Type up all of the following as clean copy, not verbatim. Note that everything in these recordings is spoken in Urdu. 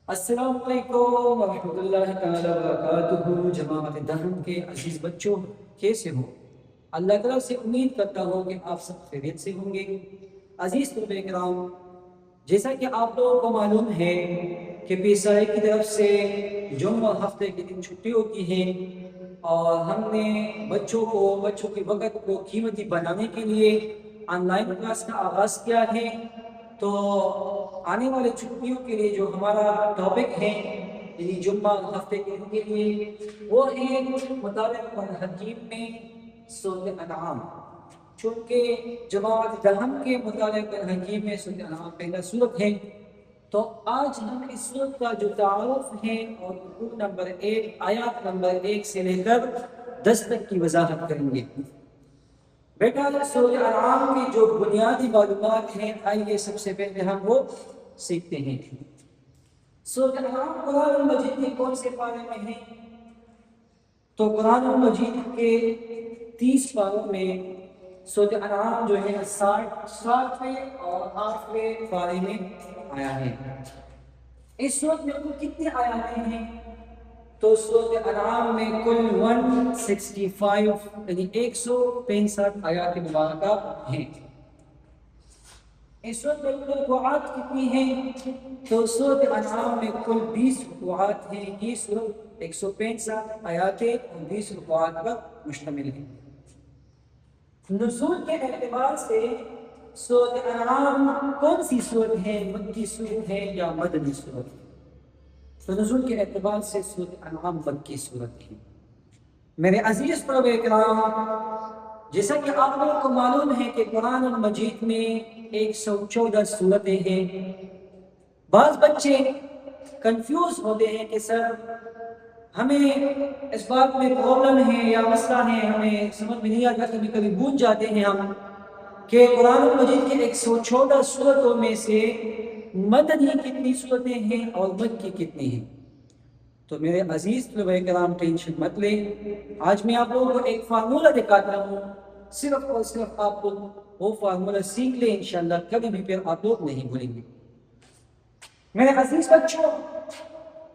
السلام علیکم ورحمۃ اللہ تعالیٰ وبرکاتہ۔ جماعت دہم کے عزیز بچوں، کیسے ہو؟ اللہ تعالیٰ سے امید کرتا ہوں کہ آپ سب خیریت سے ہوں گے۔ عزیز طلباء کرام، جیسا کہ آپ لوگوں کو معلوم ہے کہ PSI کی طرف سے جمعہ ہفتے کے دن چھٹی ہوتی ہے، اور ہم نے بچوں کے وقت کو قیمتی بنانے کے لیے آن لائن کلاس کا آغاز کیا ہے۔ تو آنے والے چھٹیوں کے لیے جو ہمارا ٹاپک ہے، یعنی جمعہ ہفتے کے دن کے لیے، وہ ہے مطالعہ قرآن حکیم میں سورۃ انعام۔ چونکہ جماعت دہم کے مطالعہ قرآن حکیم میں سورۃ انعام پہلا سورت ہے، تو آج ہم اس سورت کا جو تعارف ہے اور رکوع نمبر 1 آیات نمبر 1 سے لے کر 10 تک کی وضاحت کریں گے۔ بیٹا، سورۃ انعام کی جو بنیادی معلومات ہیں، آئیے سب سے پہلے ہم وہ سیکھتے ہیں۔ سورۃ انعام قرآن مجید کے کون سے پارے میں ہے؟ تو قرآن مجید کے 30 پاروں میں سورۃ انعام جو ہے 60ویں اور 8ویں پارے میں آیا ہے۔ اس سورت میں کل کتنے آیاتیں ہیں؟ تو سورۃ انعام میں کل 165 یعنی 165 آیات مبارکہ ہیں۔ اس سورت میں کل رکوعات کتنی ہیں؟ تو سورۃ انعام میں کل 20 رکوعات ہیں۔ یہ سورت 165 آیاتیں اور 20 رکوعات پر مشتمل ہے۔ نزول کے اعتبار سے سورۃ انعام کون سی سورت ہے؟ مکی سورت ہے یا مدنی سورت ہے؟ تو نزول کے اعتبار سے سورۃ انعام مکی سورت ہے۔ میرے عزیز طلباء کرام، جیسا کہ آپ لوگوں کو معلوم ہے کہ قرآن مجید میں 114 سورتیں ہیں۔ بعض بچے کنفیوز ہوتے ہیں کہ سر ہمیں اس بات میں پرابلم ہے یا مسئلہ ہے، ہمیں سمجھ میں نہیں آتا، کبھی کبھی بھول جاتے ہیں ہم کہ قرآن مجید کے 114 سورتوں میں سے مدنی کتنی صورتیں ہیں اور مکی کتنی ہیں؟ تو میرے عزیز طلباء کرام، ٹینشن مت لیں۔ آج میں آپ لوگوں کو ایک فارمولہ دکھاتا ہوں، صرف اور صرف آپ لوگ وہ فارمولہ سیکھ لیں، انشاءاللہ کبھی بھی پھر آپ لوگ نہیں بھولیں گے۔ میرے عزیز بچوں،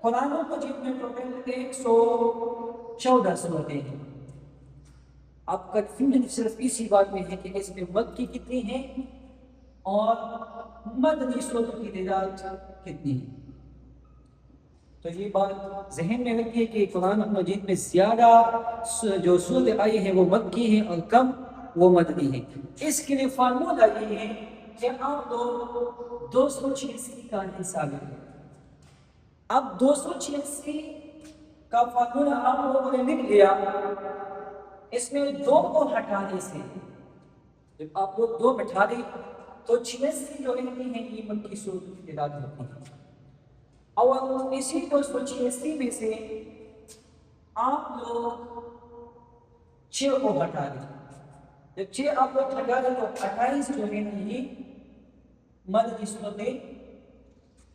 قرآن مجید میں ٹوٹل 114 صورتیں ہیں۔ آپ کنفیوژن صرف اسی بات میں ہے کہ اس میں مکی کتنی ہیں اور مدنی صورتوں کی تعداد کتنی ہے۔ تو یہ بات ذہن میں رکھیے کہ قرآن مجید میں زیادہ جو صورتیں آئی ہیں وہ مکی ہیں اور کم وہ مدنی ہیں۔ اس کے لیے فارمولہ یہ ہے کہ آپ لوگ 286 کا حساب لیں۔ اب 286 کا فارمولہ آپ لوگوں نے لکھ لیا، اس میں 2 کو ہٹانے سے جب آپ لوگ 2 بٹھا دیں تو 86 جو رہتی ہیں یہ مکی صورتوں کی تعداد ہوتی ہے۔ اور اسی 286 میں سے آپ لوگ 6 کو ہٹا دیں۔ جب 6 آپ لوگ ہٹا دیں تو 28 جو ہے یہ مدنی صورتیں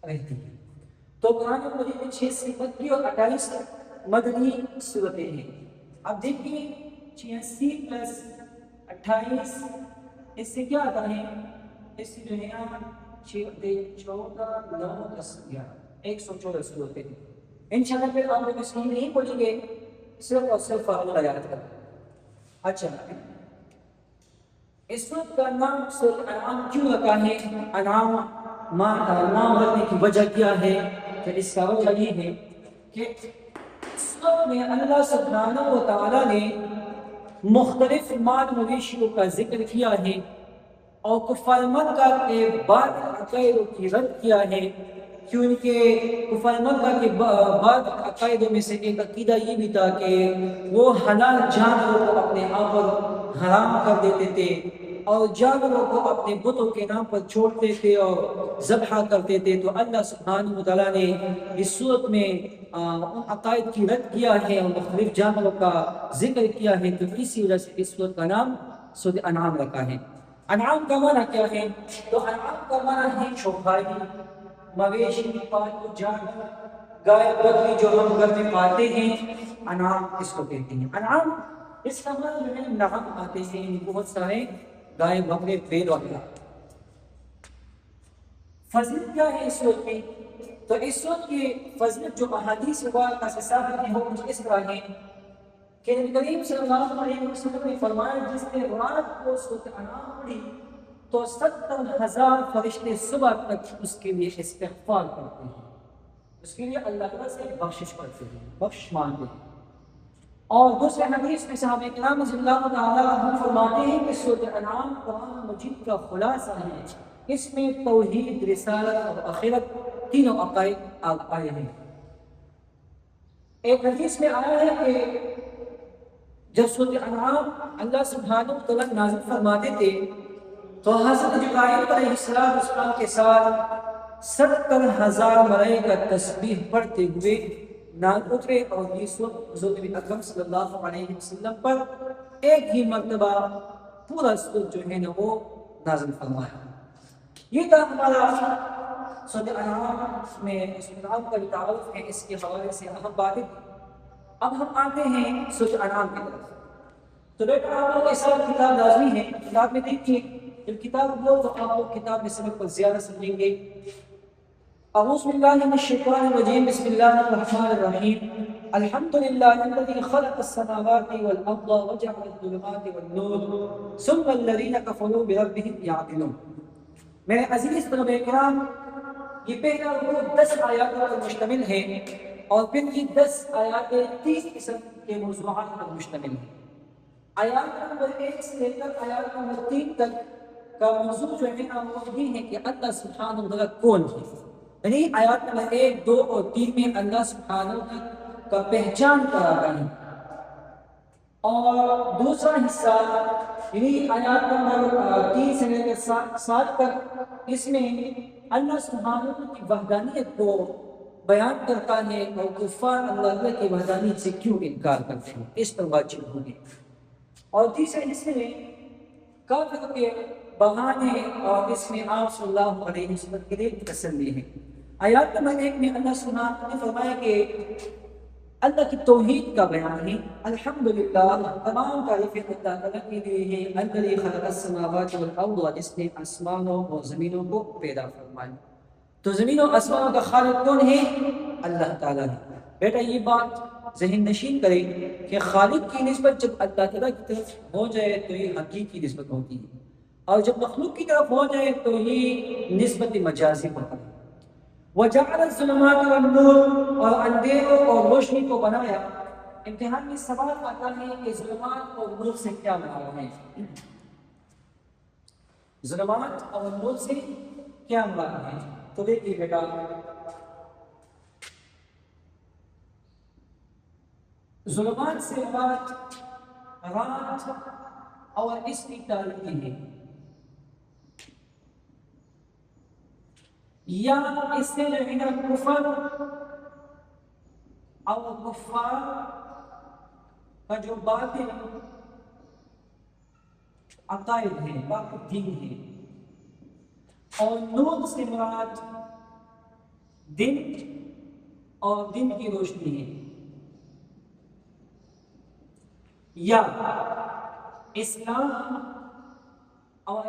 رہتی ہیں۔ تو قرآن مجید میں 6 سے مکی اور 28 مدنی صورتیں ہیں۔ اب دیکھیے 86 پلس 28 اس سے کیا آتا ہے؟ اس سے جو ہے 14 9 10 11 114 صورتیں ہیں۔ انشاءاللہ پھر آپ لوگ اس کو نہیں بولیں گے، صرف اور صرف فارمولہ یاد کریں۔ اچھا، اس صورت کا نام سورۃ انعام کیوں رکھا ہے؟ انعام نام رکھنے کی وجہ کیا ہے؟ کہ اس کا وجہ یہ ہے کہ اس وقت میں اللہ سبحانہ و تعالیٰ نے مختلف مال مویشیوں کا ذکر کیا ہے اور کفار مکہ کے باطل عقائدوں کی رد کیا ہے، کیونکہ کفار مکہ کے باطل عقائدوں میں سے ایک عقیدہ یہ بھی تھا کہ وہ حلال جانوروں کو اپنے آپ پر حرام کر دیتے تھے اور جانوروں کو اپنے بتوں کے نام پر چھوڑتے تھے اور ذبح کرتے تھے۔ تو اللہ سبحانہ و تعالیٰ نے اس صورت میں ان عقائد کی رد کیا ہے اور مختلف جانوروں کا ذکر کیا ہے، تو اسی وجہ سے اس صورت کا نام سورۃ انعام رکھا ہے۔ انعام کا معنی کیا ہے؟ تو انعام کا معنی ہے چوپائی، مویشی، پالتو جانور، گائے بکری جو ہم گھر میں پالتے ہیں، انعام اس کو کہتے ہیں۔ انعام اس کا معنی جو ہے نعم آتے ہیں، بہت سارے گائے بکرے بیل وغیرہ۔ فضیلت کیا ہے اس صورت میں؟ تو اس صورت کی فضیلت جو احادیث مبارکہ سے ثابت ہے وہ کچھ اس طرح ہے کہ نبی کریم صلی اللہ علیہ وسلم نے فرمایا جس نے رات کو سورۃ انعام پڑھی تو 70,000 فرشتے صبح تک اس کے لیے استغفار کرتے ہیں، اس کے لیے اللہ تعالیٰ سے بخشش کرتے ہیں، بخش مانگتے ہیں۔ اور دوسرے حدیث میں صحابہ کرام رضی اللہ تعالیٰ عنہ فرماتے ہیں کہ سورۃ انعام قرآن مجید کا خلاصہ ہے، اس میں توحید، رسالت اور آخرت تینوں عقائد آئے ہیں۔ ایک حدیث میں آیا ہے کہ جب سورۃ انعام اللہ سبحانہ وتعالیٰ نازل فرماتے تھے تو حضرت جبرائیل علیہ السلام کے ساتھ 70,000 ملائکہ تسبیح پڑھتے ہوئے نازل اترے اور یہ سورۃ حضور نبی اکرم صلی اللہ علیہ وسلم پر ایک ہی مرتبہ پورا سورۃ جو ہے نا وہ نازل فرمایا۔ یہ تھا ہمارا سورۃ انعام میں سورۃ انعام کا تعارف ہے، اس کے حوالے سے اہم باتیں۔ اب ہم آتے ہیں سورۃ انعام کی طرف۔ تو بیٹا آپ لوگ کے ساتھ کتاب لازمی ہے، کتاب میں دیکھیے، جب کتاب لو تو آپ لوگ کتاب میں سبق کو زیادہ سمجھیں گے۔ اعوذ باللہ من الشیطان الرجیم، بسم اللہ الرحمن الرحیم، الحمد للہ الذی خلق السماوات والارض وجعل الظلمات والنور ثم الذین کفروا بربہم یعدلون۔ میرے عزیز طلبہ کرام، یہ پہلا رکوع 10 آیاتوں پر مشتمل ہے اور پھر یہ 10 آیاتیں 30 قسم کے موضوعات پر مشتمل ہیں۔ آیات نمبر 1 سے لے کر آیات نمبر 3 تک کا موضوع جو ہے وہ یہ ہے کہ اللہ سبحانہ وتعالیٰ کون ہے، یعنی آیات نمبر 1، 2 اور 3 میں اللہ سبحانہ وتعالیٰ کا پہچان کرا گیا ہے، اور دوسرا حصہ یعنی آیات نمبر 3 سے لے کر 7 تک اس میں اللہ سبحانہ وتعالیٰ کی وحدانیت کو بیان کرتا ہے اور کفار اللہ تعالیٰ کی وحدانیت سے کیوں انکار کرتے ہیں، اس پر بات چیت ہوگی۔ اور تیسرے حصے میں کافروں کے بہانے اور اس میں آپ صلی اللہ علیہ وسلم کے لیے تسلی ہے۔ آیات نمبر 1 میں اللہ سبحانہ نے فرمایا کہ اللہ کی توحید کا بیان ہے۔ الحمدللہ، تمام تعریفیں اللہ تعالیٰ کے لیے ہیں، الذی خلق السماوات والارض، جس نے آسمانوں اور زمینوں کو پیدا فرمایا۔ تو زمین و آسمانوں کا خالق کون ہے؟ اللہ تعالیٰ ہے۔ بیٹا یہ بات ذہن نشین کریں کہ خالق کی نسبت جب اللہ تعالیٰ کی طرف ہو جائے تو یہ حقیقی نسبت ہوتی ہے، اور جب مخلوق کی طرف ہو جائے تو یہ نسبت مجازی ہوتا ہے۔ وَجَعَلَ الظُّلُمَاتِ وَالنُّورَ، اور اندھیروں اور روشنی کو بنایا۔ امتحان میں سوال آتا ہے کہ ظلمات اور نور سے کیا مراد ہے؟ ظلمات اور نور سے کیا مراد ہے؟ تو دیکھیے بیٹا، ظلمات سے مراد رات اور اس کی تاریکی ہے، یا اس سے جو ہے نا کفر اور کفار کا جو باطل عقائد ہے، باطل دین ہے، اور نور سے مراد دن اور دن کی روشنی ہے، یا اسلام اور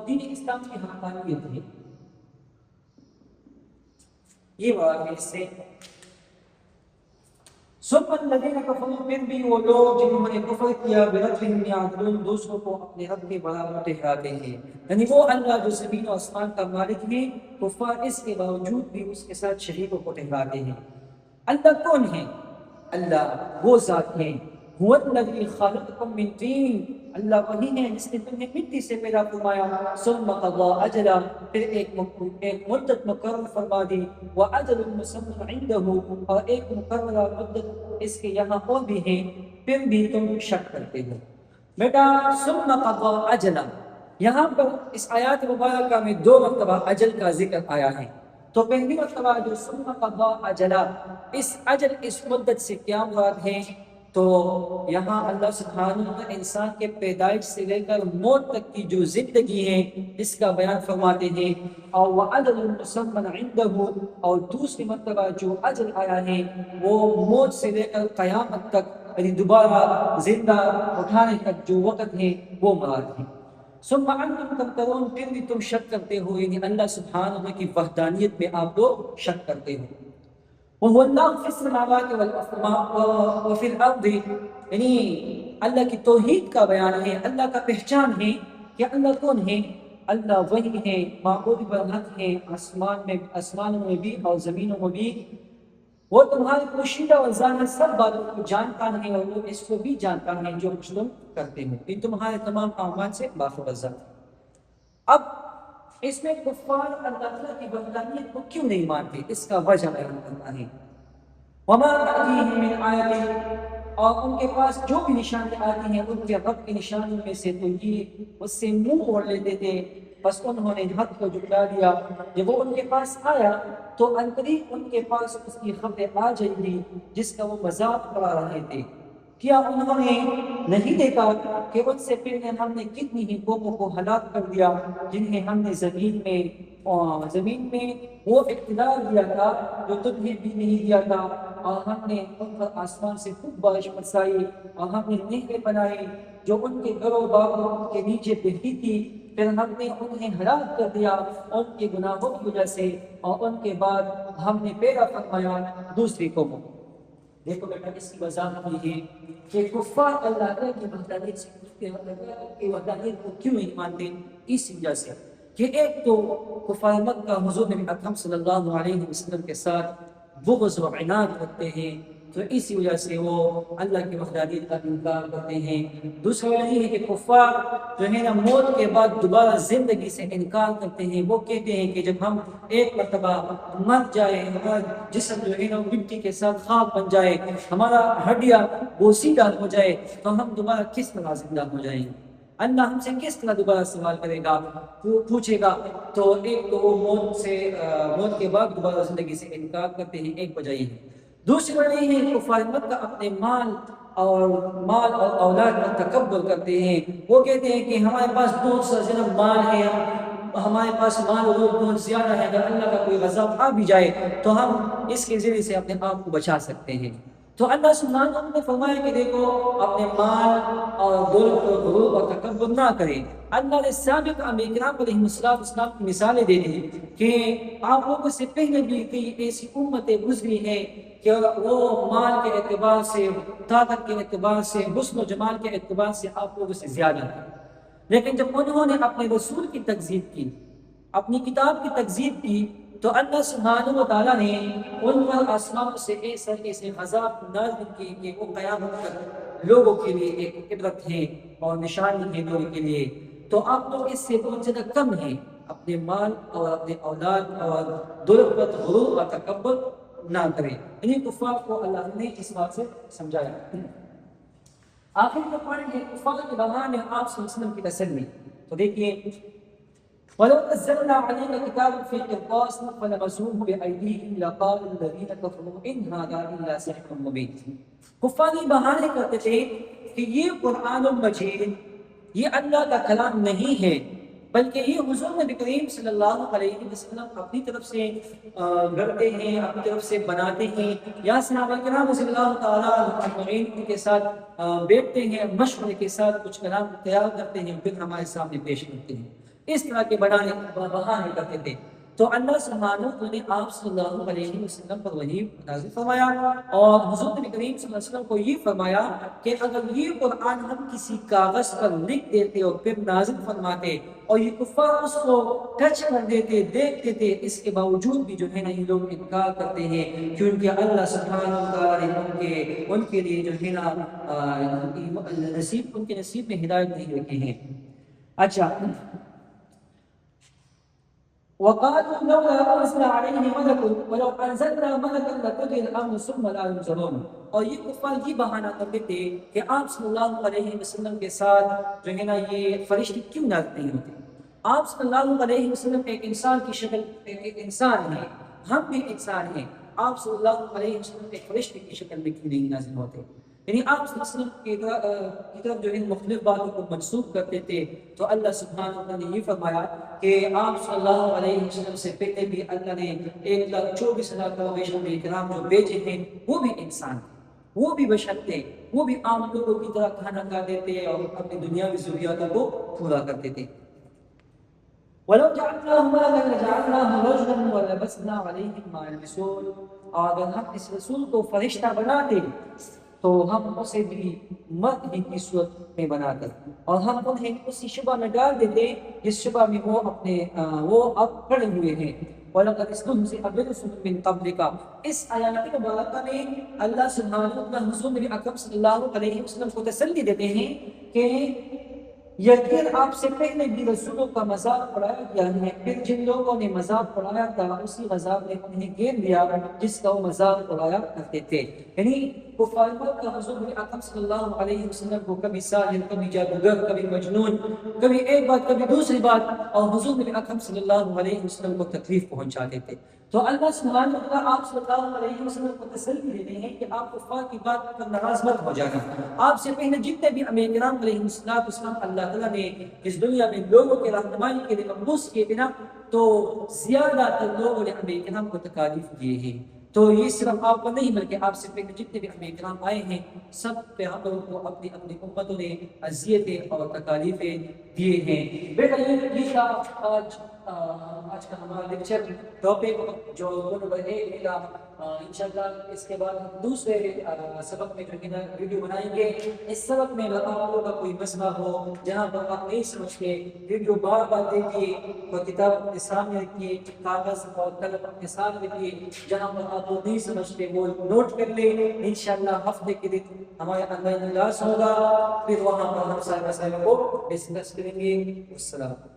دین اسلام کی حقانیت ہے۔ یہ بات ہے اس سے ثم الذین کفروا، پھر بھی وہ لوگ جنہوں نے کفر کیا، بربہم یعدلون، دوسروں کو اپنے رب کے برابر ٹھہراتے ہیں، یعنی وہ اللہ جو زمین و آسمان کا مالک ہے، کفار اس کے باوجود بھی اس کے ساتھ شریکوں کو ٹھہراتے ہیں۔ اللہ کون ہے؟ اللہ وہ ذات ہے، هو الذی خلقکم من طین، اللہ وہی ہے جس نے تمہیں مٹی سے پیدا فرمایا، ثم قضى اجلا، پھر ایک مدت مقرر فرما دی، واجل مسمى عنده، اور ایک مقررہ مدت اس کے یہاں اور بھی ہے، پھر بھی تم شک کرتے ہو۔ بیٹا ثم قضى اجلا، یہاں پر اس آیات مبارکہ میں 2 مرتبہ اجل کا ذکر آیا ہے۔ تو پہلی مرتبہ جو ثم قضى اجلا، اس اجل اس مدت سے کیا مراد ہے؟ تو یہاں اللہ سبحانہ وتعالیٰ انسان کے پیدائش سے لے کر موت تک کی جو زندگی ہے اس کا بیان فرماتے ہیں، اور وَأَجَلٌ مُّسَمًّى عِندَهُ، اور دوسری مرتبہ جو اجل آیا ہے وہ موت سے لے کر قیامت تک، یعنی دوبارہ زندہ اٹھانے تک جو وقت ہے وہ مراد ہے۔ ثم انتم تمترون، پھر بھی تم شک کرتے ہو، یعنی اللہ سبحانہ کی وحدانیت میں آپ لوگ شک کرتے ہو۔ وهو اللہ فی السماوات وفی الارض، یعنی اللہ کی توحید کا بیان ہے، اللہ کا پہچان ہے کہ اللہ کون ہے۔ اللہ وہی ہے، معبود برحق ہے، آسمانوں میں بھی اور زمینوں میں بھی۔ وہ تمہاری پوشیدہ اور ظاہر سب باتوں کو جانتا ہے، اور وہ اس کو بھی جانتا ہے جو کچھ تم کرتے ہو، یہ تمہارے تمام اعمال سے باخبر ذات۔ اب اس میں کفار اللہ تعالیٰ کی وحدانیت کو کیوں نہیں مانتے، اس کا وجہ بیان کرنا ہے۔ وما تأتیہم من آیت، اور ان کے پاس جو بھی نشانی آتی ہیں ان کے رب کی نشانیوں میں سے تو یہ اس سے منہ موڑ لیتے تھے، بس انہوں نے حق کو جھٹلا دیا۔ جب وہ ان کے پاس آیا تو عنقریب ان کے پاس اس کی خبر آ جائے گی جس کا وہ مذاق اڑا رہے تھے۔ کیا انہوں نے نہیں دیکھا کہ ان سے پہلے ہم نے کتنی ہی قوموں کو ہلاک کر دیا جنہیں ہم نے زمین میں وہ اقتدار دیا تھا جو تمہیں بھی نہیں دیا تھا، اور ہم نے ان پر آسمان سے خوب بارش برسائی، اور ہم نے نہریں بنائی جو ان کے گھروں باغوں کے نیچے بہتی تھی، پھر ہم نے انہیں ہلاک کر دیا ان کے گناہوں کی وجہ سے، اور ان کے بعد ہم نے پیدا فرمایا دوسری قوموں۔ دیکھو بیٹا، اس کی وضاحت یہ ہے کہ کفار اللہ تعالیٰ کی وحدانیت کو کیوں نہیں مانتے، اس وجہ سے کہ ایک تو کفار مکہ حضور نبی اکرم صلی اللہ علیہ وسلم کے ساتھ بغض و عناد رکھتے ہیں، تو اسی وجہ سے وہ اللہ کی وحدانیت کا انکار کرتے ہیں۔ دوسرا یہ ہے کہ کفار جو ہے نا موت کے بعد دوبارہ زندگی سے انکار کرتے ہیں۔ وہ کہتے ہیں کہ جب ہم ایک مرتبہ مر جائے، ہمارا جسم جو ہے نا مٹی کے ساتھ خاک بن جائے، ہمارا ہڈیاں بوسیدہ ہو جائے، تو ہم دوبارہ کس طرح زندہ ہو جائیں گے؟ اللہ ہم سے کس طرح دوبارہ سوال کرے گا، پوچھے گا؟ تو ایک تو وہ موت کے بعد دوبارہ زندگی سے انکار کرتے ہیں، ایک وجہ یہ ہے۔ دوسری وجہ یہ ہے کہ کفار مکہ اپنے مال اور اولاد پر تکبر کرتے ہیں۔ وہ کہتے ہیں کہ ہمارے پاس بہت سا جنب مال ہے، ہمارے پاس مال اور بہت زیادہ ہے، اگر اللہ کا کوئی غضب آ بھی جائے تو ہم اس کے ذریعے سے اپنے آپ کو بچا سکتے ہیں۔ تو اللہ سبحانہ نے فرمایا کہ دیکھو اپنے مال اور دولت اور غرور اور تکبر نہ کریں۔ اللہ نے سابق انبیاء کرام علیہ السلام کی مثالیں دے دی کہ آپ لوگوں سے پہلے بھی کئی ایسی امتیں گزری ہیں کہ وہ مال کے اعتبار سے، طاقت کے اعتبار سے، حسن و جمال کے اعتبار سے آپ لوگوں سے زیادہ ہیں، لیکن جب انہوں نے اپنے رسول کی تکذیب کی، اپنی کتاب کی تکذیب کی، تو اللہ سبحانہ و تعالیٰ نے ان پر آسمانوں سے ایسے عذاب نازل کیے کہ وہ قیامت تک لوگوں کے لیے ایک عبرت ہے اور نشانی ہے لوگوں کے لیے۔ تو آپ لوگ اس سے بہت زیادہ کم ہیں، اپنے مال اور اپنے اولاد اور دولت پر غرور اور تکبر نہ کریں۔ انہیں کفار کو اللہ نے اس بات سے سمجھایا۔ آخر کا پوائنٹ ہے کفار کے بہانے آپ صلی اللہ علیہ وسلم کی تسلی۔ تو دیکھیے وَلَوْ نَزَّلْنَا عَلَيْكَ كِتَابًا فِي قِرْطَاسٍ فَلَمَسُوهُ بِأَيْدِيهِمْ لَقَالَ الَّذِينَ كَفَرُوا إِنْ هَذَا إِلَّا سِحْرٌ مُبِينٌ۔ کفار یہ بہانے کرتے تھے کہ یہ قرآن مجید یہ اللہ کا کلام نہیں ہے، بلکہ یہ حضور نبی کریم صلی اللہ علیہ وسلم اپنی طرف سے گڑھتے ہیں، اپنی طرف سے بناتے ہیں، یا صحابہ کرام رضی اللہ تعالیٰ عنہ کے ساتھ بیٹھتے ہیں، مشورے کے ساتھ کچھ کلام تیار کرتے ہیں، پھر ہمارے سامنے پیش کرتے ہیں۔ اس طرح کے بہانے کرتے تھے۔ تو اللہ سبحانہ نے آپ صلی اللہ علیہ وسلم پر وحی نازل فرمایا، اور حضور نبی کریم صلی اللہ علیہ وسلم کو یہ فرمایا کہ اگر یہ قرآن ہم کسی کاغذ پر لکھ دیتے اور پھر نازل فرماتے اور یہ کفار اس کو ٹچ کر دیتے، دیکھتے تھے، اس کے باوجود بھی جو ہے نا یہ لوگ انکار کرتے ہیں، کیونکہ اللہ سبحانہ وتعالی نے ان کے لیے جو ہے نا ان کے نصیب میں ہدایت نہیں رکھی ہے۔ اچھا، وقالوا لولا أنزل عليه ملك ولو أنزلنا ملكا لقضي الأمر ثم لا ينظرون۔ اور یہ کفار یہ بہانہ کرتے تھے کہ آپ صلی اللہ علیہ وسلم کے ساتھ جو ہے نا یہ فرشتے کیوں نازل نہیں ہوتے؟ آپ صلی اللہ علیہ وسلم ایک انسان کی شکل، ایک انسان ہے، ہم بھی انسان ہیں، آپ صلی اللہ علیہ وسلم ایک فرشتے کی شکل میں کیوں نہیں نازل ہوتے؟ یعنی آپ صلی اللہ علیہ وسلم کی طرف جو ہے مختلف باتوں کو منسوخ کرتے تھے۔ تو اللہ سبحانہ وتعالی نے یہ فرمایا کہ آپ صلی اللہ علیہ وسلم سے پہلے بھی اللہ نے 1,24,000 کرام جو بھیجے ہیں وہ بھی انسان ہیں۔ وہ بھی بشر تھے، وہ بھی عام لوگوں کی طرح کھانا کھاتے تھے اور اپنی دنیاوی ضروریاتوں کو پورا کرتے تھے۔ وَلَوْ جَعَلْنَاهُ مَلَكًا لَجَعَلْنَاهُ رَجُلًا وَلَبَسْنَا عَلَيْهِم مَّا يَلْبِسُونَ، اور اگر ہم اس رسول کو فرشتہ بناتے تو ہم اسے بھی مرد ہی کی صورت میں بنا کر، اور ہم انہیں اسی شبہ میں ڈال دیتے جس شبہ میں وہ اب پڑے ہوئے ہیں۔ وَلَقَدِ اسْتُهْزِئَ بِرُسُلٍ مِّن قَبْلِكَ، اس آیات مبارکہ میں اللہ سبحانہ وتعالیٰ حضور نبی اکرم صلی اللہ علیہ وسلم کو تسلی دیتے ہیں کہ یقین آپ سے پہلے بھی رسولوں کا مذاق اڑایا گیا ہے، پھر جن لوگوں نے مذاق اڑایا تھا اسی مذاق نے انہیں گھیر لیا جس کا وہ مذاق اڑایا کرتے تھے۔ یعنی کفار کا حضور اکرم صلی اللہ علیہ وسلم کو کبھی ساحر، کبھی جادوگر، کبھی مجنون، کبھی ایک بات کبھی دوسری بات، اور حضور اکرم صلی اللہ علیہ وسلم کو تکلیف پہنچاتے تھے۔ تو اللہ سبحانہ وتعالیٰ آپ صلی اللہ علیہ وسلم کو تسلی دیتے ہیں کہ آپ کفار کی بات پر ناراض مت ہو جانا۔ آپ سے پہلے جتنے بھی انبیاء کرام علیہ السلام اللہ تعالیٰ نے اس دنیا میں لوگوں کے رہنمائی کے لیے مبعوث کیے تھے نا، تو زیادہ تر لوگوں نے انبیاء کرام کو تکالیف دیے ہیں۔ تو یہ صرف آپ کو نہیں بلکہ آپ سے پہلے جتنے بھی انبیاء کرام آئے ہیں سب پیغمبروں کو اپنی اپنی امتوں نے اذیتیں اور تکالیفیں دیے ہیں۔ بیٹا یہ تھا آج کا ہمارا لیکچر ٹاپک جو نمبر 1 تھا۔ انشاءاللہ اس کے بعد ہم دوسرے سبق میں جو ہے نا ویڈیو بنائیں گے۔ اس سبق میں اگر آپ لوگوں کا کوئی مسئلہ ہو جہاں پر آپ نہیں سمجھتے، ویڈیو بار بار دیکھیے اور کتاب اپنے سامنے رکھیے، کاغذ اور قلم اپنے ساتھ رکھیے، جہاں پر آپ وہ نہیں سمجھتے وہ نوٹ کر لیں۔ انشاءاللہ ہفتے کے دن ہمارے آن لائن کلاس ہوگا، پھر وہاں پر ہم سارے مسائل کو ڈسکس کریں گے۔ السلام۔